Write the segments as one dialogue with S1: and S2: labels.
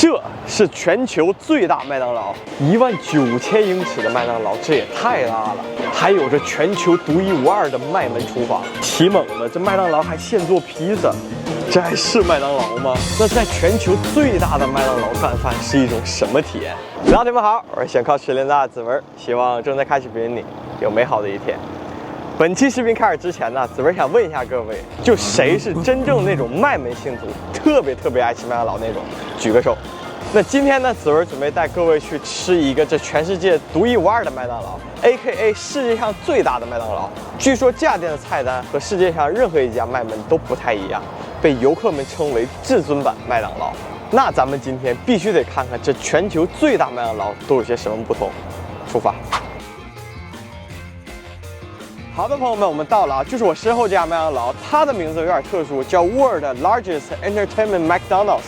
S1: 这是全球最大麦当劳，19000英尺的麦当劳，这也太大了。还有着全球独一无二的麦门厨房，奇猛了！这麦当劳还现做披萨，这还是麦当劳吗？那在全球最大的麦当劳干饭是一种什么体验？老铁们好，我是想靠吃练大的子文，希望正在看视频的你有美好的一天。本期视频开始之前呢，子文想问一下各位，就谁是真正那种麦门信徒，特别爱吃麦当劳那种，举个手。那今天呢，子文准备带各位去吃一个这全世界独一无二的麦当劳 ，AKA 世界上最大的麦当劳。据说这家店的菜单和世界上任何一家麦门都不太一样，被游客们称为至尊版麦当劳。那咱们今天必须得看看这全球最大麦当劳都有些什么不同。出发。好的，朋友们，我们到了啊，就是我身后这家麦当劳，它的名字有点特殊，叫 World Largest Entertainment McDonald's，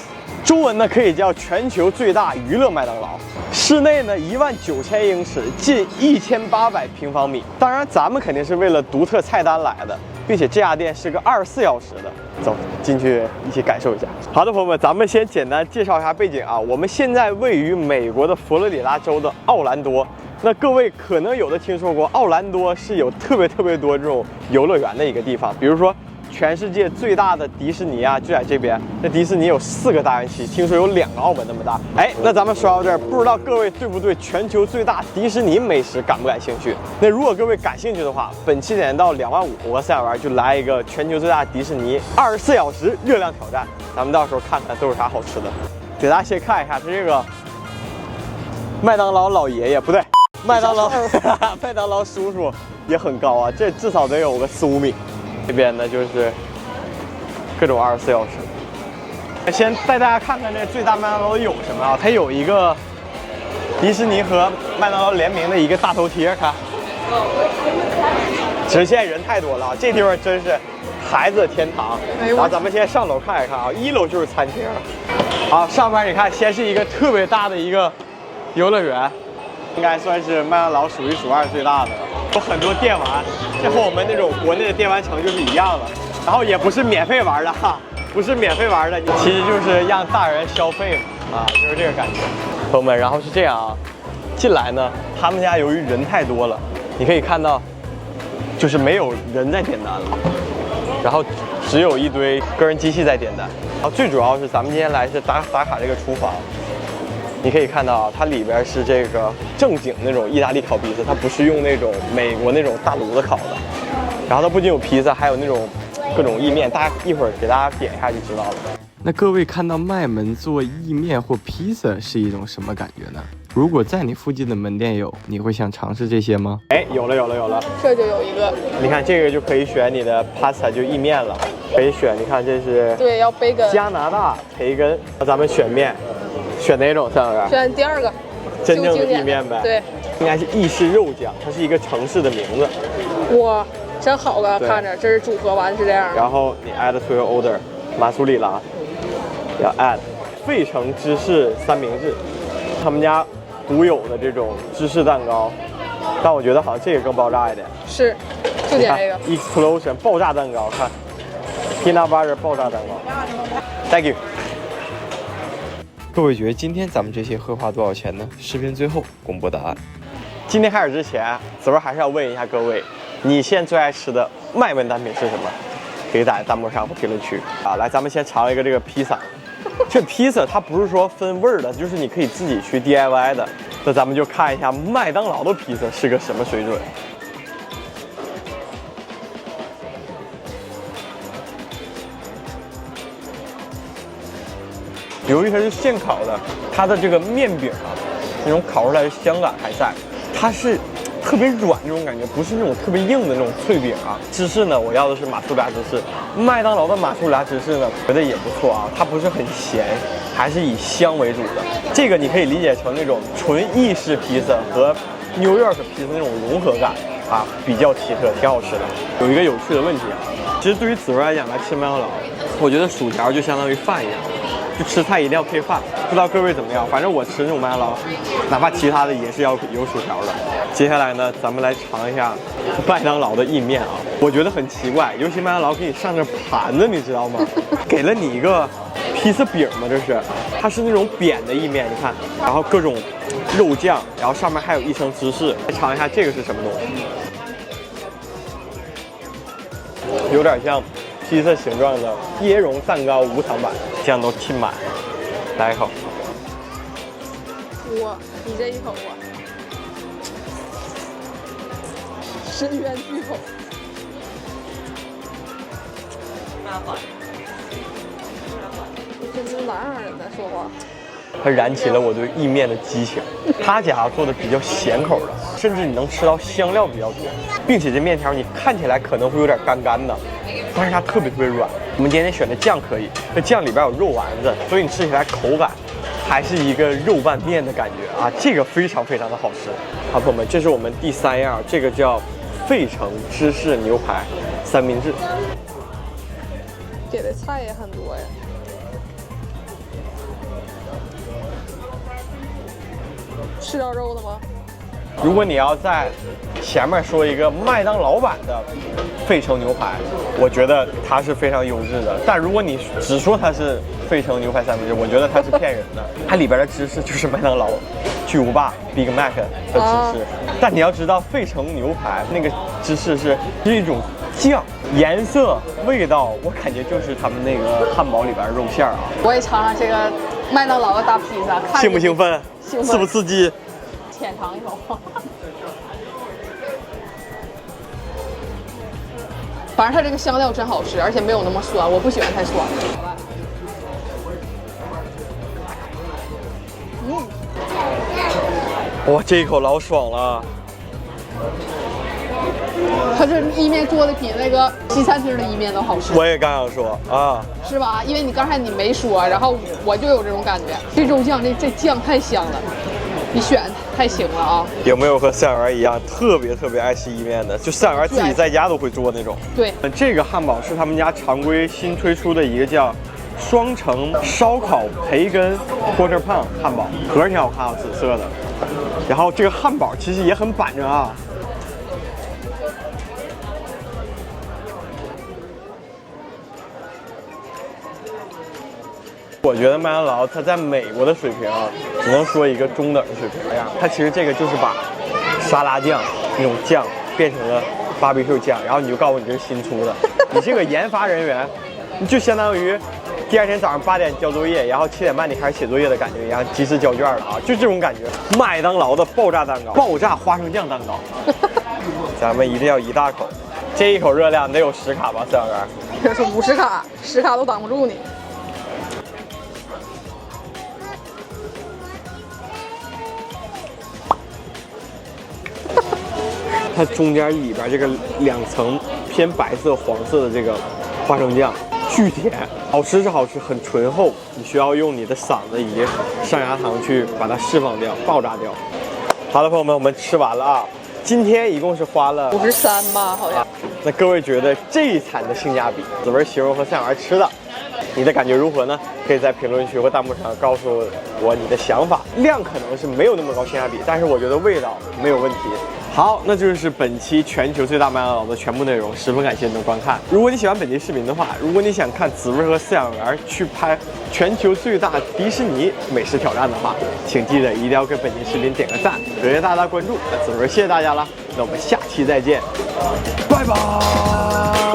S1: 中文呢可以叫全球最大娱乐麦当劳。室内呢19000英尺，近1800平方米。当然，咱们肯定是为了独特菜单来的，并且这家店是个24小时的。走进去一起感受一下。好的，朋友们，咱们先简单介绍一下背景啊。我们现在位于美国的佛罗里达州的奥兰多。那各位可能有的听说过，奥兰多是有特别多这种游乐园的一个地方，比如说全世界最大的迪士尼啊，就在这边。那迪士尼有4个大园区，听说有2个澳门那么大。哎，那咱们说到这儿，不知道各位对不对全球最大迪士尼美食感不感兴趣？那如果各位感兴趣的话，本期点到2万5，我和3小玩就来一个全球最大迪士尼24小时热量挑战。咱们到时候看看都有啥好吃的。给大家先看一下，这个麦当劳老爷爷不对。麦当劳叔叔也很高啊，这至少得有个4、5米。这边呢就是各种24小时。先带大家看看这最大麦当劳有什么啊？它有一个迪士尼和麦当劳联名的一个大头贴，看。只是现在人太多了，这地方真是孩子的天堂。然后咱们先上楼看一看啊，1楼就是餐厅。好，上边你看，先是一个特别大的一个游乐园。应该算是麦当劳数1数2最大的，有很多电玩，这和我们那种国内的电玩城就是一样的。然后也不是免费玩的哈，不是免费玩的，其实就是让大人消费嘛，啊，就是这个感觉。朋友们，然后是这样啊，进来呢，他们家由于人太多了，你可以看到，就是没有人在点单了，然后只有一堆个人机器在点单。然后最主要是咱们今天来是打卡这个厨房。你可以看到啊，它里边是这个正经那种意大利烤披萨，它不是用那种美国那种大炉子烤的。然后它不仅有披萨，还有那种各种意面，大家一会儿给大家点一下就知道了。那各位看到麦门做意面或披萨是一种什么感觉呢？如果在你附近的门店有，你会想尝试这些吗？哎，有了，
S2: 这就有一个。
S1: 你看这个就可以选你的 pasta 就意面了，可以选。你看这是
S2: 对，要培根。
S1: 加拿大培根，那咱们选面。选哪种？上边
S2: 选第2个，
S1: 真正的意面呗。
S2: 对，
S1: 应该是意式肉酱，它是一个城市的名字。
S2: 哇，真好啊！看着这是组合完是这样。
S1: 然后你 add to your order， 马苏里拉要 add 费城芝士三明治，他们家独有的这种芝士蛋糕，但我觉得好像这个更爆炸一点。
S2: 是，就点这个
S1: explosion 爆炸蛋糕，看 peanut butter 爆炸蛋糕。Thank you。各位觉得今天咱们这些会花多少钱呢？视频最后公布答案。今天开始之前，子文还是要问一下各位，你现在最爱吃的麦门单品是什么？可以打在弹幕上或评论区啊。来，咱们先尝一个这个披萨。这披萨它不是说分味儿的，就是你可以自己去 DIY 的。那咱们就看一下麦当劳的披萨是个什么水准。由于它是现烤的，它的这个面饼啊，那种烤出来的香感还在，它是特别软这种感觉，不是那种特别硬的那种脆饼啊。芝士呢，我要的是马苏里拉芝士，麦当劳的马苏里拉芝士呢，觉得也不错啊，它不是很咸，还是以香为主的。这个你可以理解成那种纯意式披萨和 New York 披萨那种融合感啊，比较奇特，挺好吃的。有一个有趣的问题啊，其实对于子文来讲来吃麦当劳，我觉得薯条就相当于饭一样。就吃菜一定要配饭，不知道各位怎么样？反正我吃那种麦当劳，哪怕其他的也是要有薯条的。接下来呢，咱们来尝一下麦当劳的意面啊。我觉得很奇怪，尤其麦当劳给你上这盘子，你知道吗？给了你一个披萨饼吗？这是，它是那种扁的意面，你看，然后各种肉酱，然后上面还有一层芝士。来尝一下这个是什么东西？有点像披萨形状的椰蓉蛋糕无糖版，酱都浸满。来一口。
S2: 哇，你这一口啊，深渊巨口。这是哪样人在说话？
S1: 它燃起了我对意面的激情。他家做的比较咸口的，甚至你能吃到香料比较多，并且这面条你看起来可能会有点干干的，但是它特别软。我们今天选的酱可以，这酱里边有肉丸子，所以你吃起来口感还是一个肉拌面的感觉啊，这个非常非常的好吃。好，朋友们，这是我们第3样，这个叫费城芝士牛排三明治。
S2: 给的菜也很多呀。吃到肉的吗？
S1: 如果你要在前面说一个麦当劳版的费城牛排，我觉得它是非常优质的。但如果你只说它是费城牛排三明治，我觉得它是骗人的。它里边的芝士就是麦当劳巨无霸 Big Mac 的芝士，但你要知道费城牛排那个芝士是一种酱，颜色、味道，我感觉就是他们那个汉堡里边肉馅啊。
S2: 我也尝尝这个麦当劳的大披萨，看
S1: 兴不兴奋？
S2: 兴奋，
S1: 刺不刺激？
S2: 浅尝一口。反正它这个香料真好吃，而且没有那么酸，我不喜欢太酸的。
S1: 哇，这一口老爽了！
S2: 它这意面做的比那个西餐厅的意面都好吃。
S1: 我也刚想说啊，
S2: 是吧？因为你刚才你没说，然后我就有这种感觉。这肉酱，这酱太香了，你选太行了啊！
S1: 有没有和饲养员一样特别爱吃意面的？就饲养员自己在家都会做那种。
S2: 对，
S1: 这个汉堡是他们家常规新推出的一个叫双层烧烤培根 Quarter Pound 汉堡，盒挺好看啊，紫色的。然后这个汉堡其实也很板正啊。我觉得麦当劳它在美国的水平啊，只能说一个中等的水平。它其实这个就是把沙拉酱那种酱变成了 BBQ 酱，然后你就告诉我你这是新出的。你这个研发人员，你就相当于第2天早上8点交作业，然后7点半你开始写作业的感觉一样，及时交卷了啊，就这种感觉。麦当劳的爆炸蛋糕，爆炸花生酱蛋糕，咱们一定要一大口。这一口热量得有10卡吧，饲养员？
S2: 这是50卡，10卡都挡不住你。
S1: 它中间里边这个2层偏白色、黄色的这个花生酱，巨甜，好吃是好吃，很醇厚。你需要用你的嗓子以及上牙膛去把它释放掉、爆炸掉。好的，朋友们，我们吃完了啊。今天一共是花了
S2: 53吧，好像。
S1: 那各位觉得这一餐的性价比，紫文形容和饲养员吃的，你的感觉如何呢？可以在评论区或弹幕上告诉我你的想法。量可能是没有那么高性价比，但是我觉得味道没有问题。好，那就是本期全球最大麦当劳的全部内容，十分感谢你的观看。如果你喜欢本期视频的话，如果你想看紫薇和饲养员去拍全球最大迪士尼美食挑战的话，请记得一定要给本期视频点个赞，感谢大家关注。那紫薇谢谢大家了，那我们下期再见，拜拜。